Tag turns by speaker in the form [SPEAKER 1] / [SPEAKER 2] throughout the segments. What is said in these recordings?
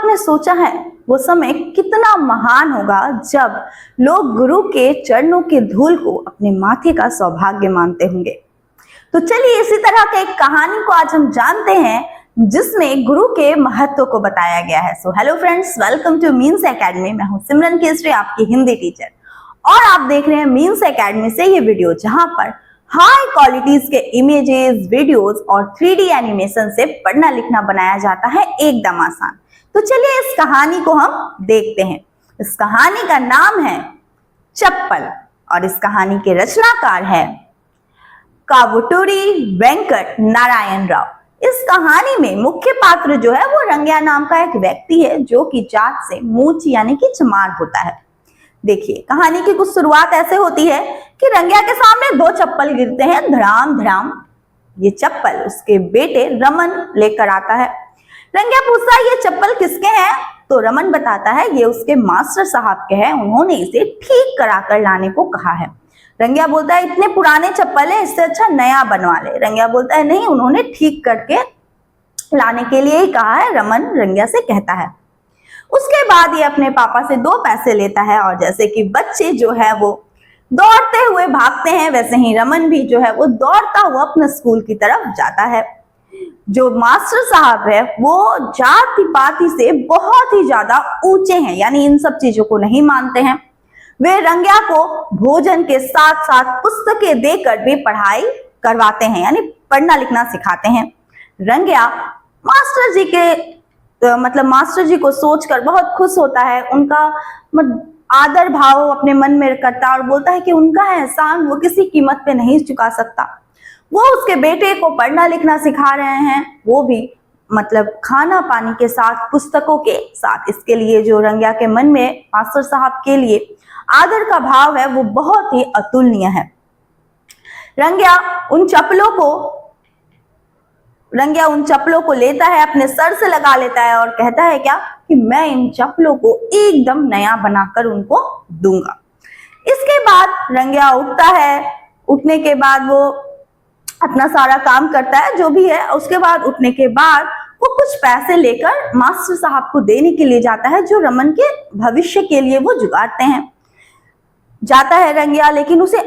[SPEAKER 1] आपने सोचा है वो समय कितना महान होगा जब लोग गुरु के चरणों के धूल को अपने माथे का सौभाग्य मानते होंगे। तो चलिए इसी तरह के एक कहानी को आज हम जानते हैं जिसमें गुरु के महत्व को बताया गया है। So hello friends, welcome two means academy. मैं हूं सिमरन केसरी, आपकी हिंदी टीचर, और आप देख रहे हैं मीन्स एकेडमी से ये वीडियो जहां पर हाई क्वालिटीज के इमेजेस, वीडियोस और 3D एनिमेशन से पढ़ना लिखना बनाया जाता है एकदम आसान। तो चलिए इस कहानी को हम देखते हैं। इस कहानी का नाम है चप्पल और इस कहानी के रचनाकार है कावुटूरी वेंकट नारायण राव। इस कहानी में मुख्य पात्र जो है वो रंग्या नाम का एक व्यक्ति है जो कि जात से मूंछ यानी कि चमार होता है। देखिए कहानी की कुछ शुरुआत ऐसे होती है कि रंग्या के सामने दो चप्पल गिरते हैं धड़ाम धड़ाम। ये चप्पल उसके बेटे रमन लेकर आता है। रंग्या पूछता है ये चप्पल किसके हैं? तो रमन बताता है ये उसके मास्टर साहब के हैं, उन्होंने इसे ठीक कराकर लाने को कहा है। रंग्या बोलता है इतने पुराने चप्पल है, इससे अच्छा नया बनवा ले। रंग्या बोलता है नहीं, उन्होंने ठीक करके लाने के लिए ही कहा है, रमन रंग्या से कहता है। उसके बाद ये अपने पापा से 2 पैसे लेता है और जैसे कि बच्चे जो है वो दौड़ते हुए भागते हैं, वैसे ही रमन भी जो है वो दौड़ता हुआ अपने स्कूल की तरफ जाता है। जो मास्टर साहब है वो जाति पाति से बहुत ही ज्यादा ऊंचे हैं, यानी इन सब चीजों को नहीं मानते हैं। वे रंग्या को भोजन के साथ साथ पुस्तकें देकर भी पढ़ाई करवाते हैं, यानी पढ़ना लिखना सिखाते हैं। रंग्या मास्टर जी के मास्टर जी को सोचकर बहुत खुश होता है। उनका आदर भाव अपने मन में करता है और बोलता है कि उनका एहसान वो किसी कीमत पे नहीं चुका सकता। वो उसके बेटे को पढ़ना लिखना सिखा रहे हैं, वो भी खाना पानी के साथ, पुस्तकों के साथ। इसके लिए जो रंग्या के मन में मास्टर साहब के लिए आदर का भाव है वो बहुत ही अतुलनीय है। रंग्या उन चप्पलों को लेता है, अपने सर से लगा लेता है और कहता है क्या कि मैं इन चप्पलों को एकदम नया बनाकर उनको दूंगा। इसके बाद रंग्या उठता है। उठने के बाद वो अपना सारा काम करता है जो भी है। उसके बाद उठने के बाद वो कुछ पैसे लेकर मास्टर साहब को देने के लिए जाता है, जो रमन के भविष्य के लिए वो जुगाड़ते हैं। जाता है रंग्या, लेकिन उसे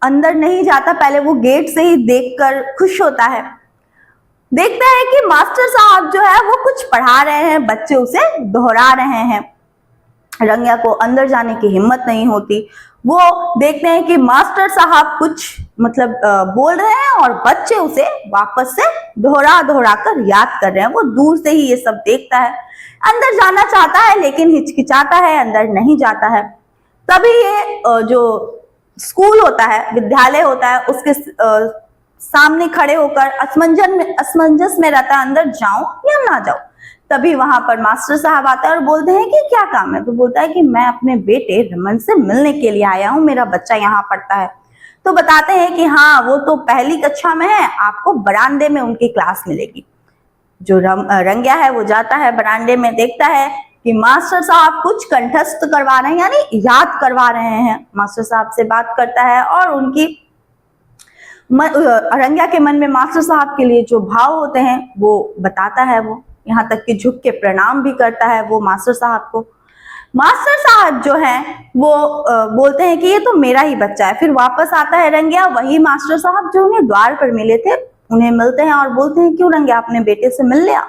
[SPEAKER 1] अंदर नहीं जाता, पहले वो गेट से ही देखकर खुश होता है। देखता है कि मास्टर साहब जो है वो कुछ पढ़ा रहे हैं, बच्चे उसे दोहरा रहे हैं। रंग्या को अंदर जाने की हिम्मत नहीं होती। वो देखते हैं कि मास्टर साहब कुछ बोल रहे हैं और बच्चे उसे वापस से दोहरा कर याद कर रहे हैं। वो दूर से ही ये सब देखता है, अंदर जाना चाहता है लेकिन हिचकिचाता है, अंदर नहीं जाता है। तभी ये जो स्कूल होता है, विद्यालय होता है, उसके सामने खड़े होकर असमंजस में रहता है, अंदर जाऊं या ना जाऊं। तभी वहां पर मास्टर साहब आता है और बोलते हैं कि क्या काम है? तो बोलता है कि मैं अपने बेटे रमन से मिलने के लिए आया हूं, मेरा बच्चा यहाँ पढ़ता है। तो बताते हैं कि हाँ वो तो पहली कक्षा में है, आपको बरामदे में उनकी क्लास मिलेगी। जो रंग्या है वो जाता है बरामदे में, देखता है कि मास्टर साहब कुछ कंठस्थ करवा रहे हैं, यानी याद करवा रहे हैं। मास्टर साहब से बात करता है और रंग्या के मन में मास्टर साहब के लिए जो भाव होते हैं वो बताता है। वो यहाँ तक कि झुक के प्रणाम भी करता है वो मास्टर साहब को। मास्टर साहब जो है वो बोलते हैं कि ये तो मेरा ही बच्चा है। फिर वापस आता है रंग्या, वही मास्टर साहब जो उन्हें द्वार पर मिले थे, उन्हें मिलते हैं और बोलते हैं क्यों रंग्या अपने बेटे से मिल लिया?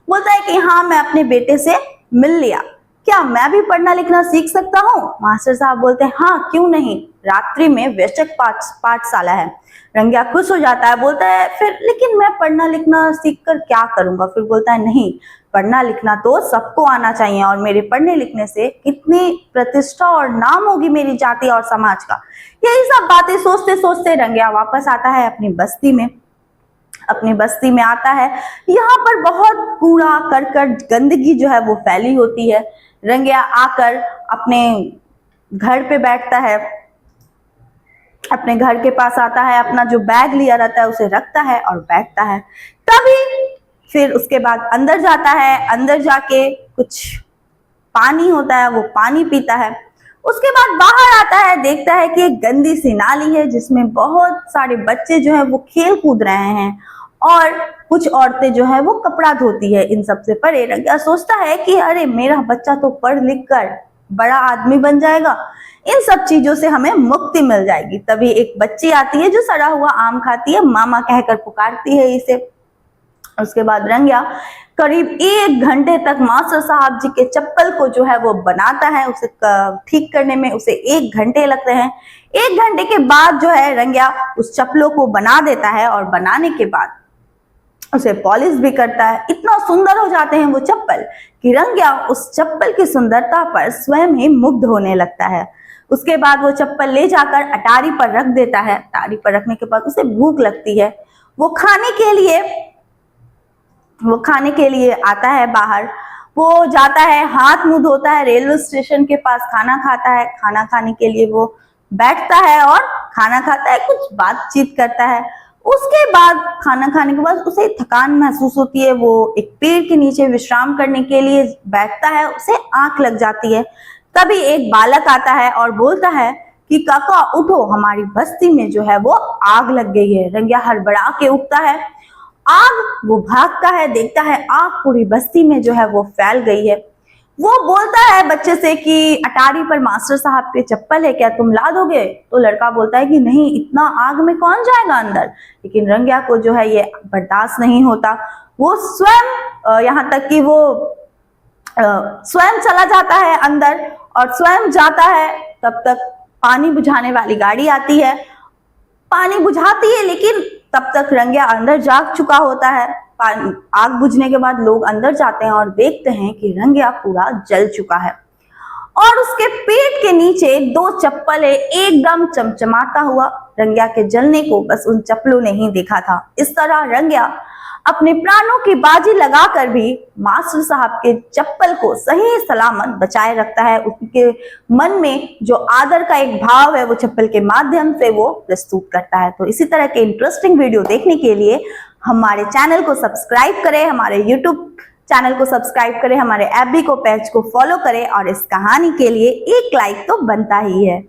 [SPEAKER 1] बोलता है कि हाँ मैं अपने बेटे से मिल लिया, क्या मैं भी पढ़ना लिखना सीख सकता हूँ? मास्टर साहब बोलते हैं हाँ क्यों नहीं, रात्रि में वैश्यक पाठशाला है। रंग्या खुश हो जाता है, बोलता है फिर लेकिन मैं पढ़ना लिखना सीख कर क्या करूंगा? फिर बोलता है नहीं, पढ़ना लिखना तो सबको आना चाहिए और मेरे पढ़ने लिखने से कितनी प्रतिष्ठा और नाम होगी मेरी जाति और समाज का। यही सब बातें सोचते सोचते रंग्या वापस आता है अपनी बस्ती में आता है। यहाँ पर बहुत कूड़ा करकट गंदगी जो है वो फैली होती है। रंग्या आकर अपने घर पे बैठता है, अपने घर के पास आता है, अपना जो बैग लिया रहता है उसे रखता है और बैठता है। तभी फिर उसके बाद अंदर जाता है, अंदर जाके कुछ पानी होता है वो पानी पीता है। उसके बाद बाहर आता है, देखता है कि एक गंदी सी नाली है जिसमें बहुत सारे बच्चे जो है वो खेल कूद रहे हैं और कुछ औरतें जो है वो कपड़ा धोती है। इन सबसे परे रंग्या सोचता है कि अरे मेरा बच्चा तो पढ़ लिख कर बड़ा आदमी बन जाएगा, इन सब चीजों से हमें मुक्ति मिल जाएगी। तभी एक बच्ची आती है जो सड़ा हुआ आम खाती है, मामा कहकर पुकारती है इसे। उसके बाद रंग्या करीब 1 घंटे तक मास्टर साहब जी के चप्पल को जो है वो बनाता है। उसे ठीक करने में उसे 1 घंटे लगते हैं। 1 घंटे के बाद जो है रंग्या उस चप्पलों को बना देता है और बनाने के बाद उसे पॉलिश भी करता है। इतना सुंदर हो जाते हैं वो चप्पल कि रंग्या उस चप्पल की सुंदरता पर स्वयं ही मुग्ध होने लगता है। उसके बाद वो चप्पल ले जाकर अटारी पर रख देता है। अटारी पर रखने के बाद उसे भूख लगती है। वो खाने के लिए आता है बाहर। वो जाता है, हाथ मुंह धोता है, रेलवे स्टेशन के पास खाना खाता है। खाना खाने के लिए वो बैठता है और खाना खाता है, कुछ बातचीत करता है। उसके बाद खाना खाने के बाद उसे थकान महसूस होती है। वो एक पेड़ के नीचे विश्राम करने के लिए बैठता है, उसे आंख लग जाती है। तभी एक बालक आता है और बोलता है कि काका उठो, हमारी बस्ती में जो है वो आग लग गई है। रंग्या हड़बड़ा के उठता है। आग, वो भागता है, देखता है आग पूरी बस्ती में जो है वो फैल गई है। वो बोलता है बच्चे से कि अटारी पर मास्टर साहब के चप्पल है, क्या तुम ला दोगे? तो लड़का बोलता है कि नहीं, इतना आग में कौन जाएगा अंदर। लेकिन रंग्या को जो है ये बर्दाश्त नहीं होता। वो स्वयं यहाँ तक कि वो स्वयं चला जाता है अंदर और स्वयं जाता है। तब तक पानी बुझाने वाली गाड़ी आती है, पानी बुझाती है, लेकिन तब तक रंग्या अंदर जाग चुका होता है। आग बुझने के बाद लोग अंदर जाते हैं और देखते हैं कि रंग्या पूरा जल चुका है और उसके पेट के नीचे 2 चप्पल है, एकदम चमचमाता हुआ। रंग्या के जलने को बस उन चप्पलों ने ही देखा था। इस तरह रंग्या अपने प्राणों की बाजी लगाकर भी मास्टर साहब के चप्पल को सही सलामत बचाए रखता है। उसके मन में जो आदर का एक भाव है वो चप्पल के माध्यम से वो प्रस्तुत करता है। तो इसी तरह के इंटरेस्टिंग वीडियो देखने के लिए हमारे चैनल को सब्सक्राइब करें, हमारे यूट्यूब चैनल को सब्सक्राइब करें, हमारे एफबी को पेज को फॉलो करें और इस कहानी के लिए एक लाइक तो बनता ही है।